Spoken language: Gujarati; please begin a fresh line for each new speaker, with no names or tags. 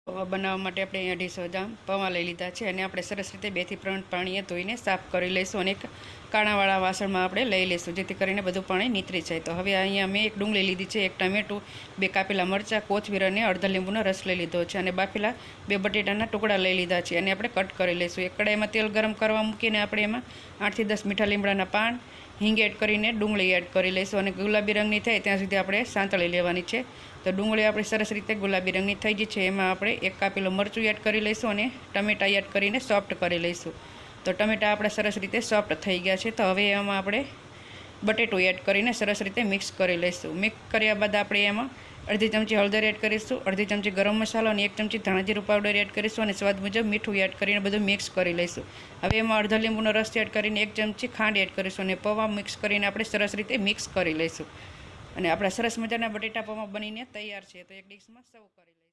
પૌવા બનાવવા માટે આપણે અહીંયા 250 ગ્રામ પૌવા લઈ લીધા છે અને આપણે સરસ રીતે 2 થી 3 પાણીએ ધોઈને સાફ કરી લઈશું અને એક કાણાવાળા વાસણમાં આપણે લઈ લઈશું જેથી કરીને બધું પાણી નીતરી જાય. તો હવે અહીંયા મેં એક ડુંગળી લીધી છે, એક ટામેટું, 2 કાપેલા મરચાં, કોથમીર અને અડધા લીંબુનો રસ લઈ લીધો છે અને બાફેલા 2 બટેટાના ટુકડા લઈ લીધા છે અને આપણે કટ કરી લઈશું. એક કડાઈમાં તેલ ગરમ કરવા મૂકીને આપણે એમાં 8 થી 10 મીઠા લીમડાના પાન, હિંગ એડ કરીને ડુંગળી એડ કરી લઈશું અને ગુલાબી રંગની થાય ત્યાં સુધી આપણે સાંતળી લેવાની છે. તો ડુંગળી આપણી સરસ રીતે ગુલાબી રંગની થઈ ગઈ છે. એમાં આપણે એક કાપેલું મરચું એડ કરી લઈશું અને ટમેટાં એડ કરીને સોફ્ટ કરી લઈશું. તો ટમેટાં આપણે સરસ રીતે સોફ્ટ થઈ ગયા છે. તો હવે એમાં આપણે બટેટું એડ કરીને સરસ રીતે મિક્સ કરી લઈશું. મિક્સ કર્યા બાદ આપણે એમાં અડધી ચમચી હળદર એડ કરીશું, અડધી ચમચી ગરમ મસાલો અને 1 ચમચી ધાણા જીરું પાવડર એડ કરીશું અને સ્વાદ મુજબ મીઠું એડ કરીને બધું મિક્સ કરી લઈશું. હવે એમાં અડધા લીંબુનો રસ એડ કરીને 1 ચમચી ખાંડ એડ કરીશું અને પૌવા મિક્સ કરીને આપણે સરસ રીતે મિક્સ કરી લઈશું અને આપણા સરસ મજાના બટેટા પૌવા બનીને તૈયાર છે. તો એક ડીશમાં સર્વ કરી લઈશું.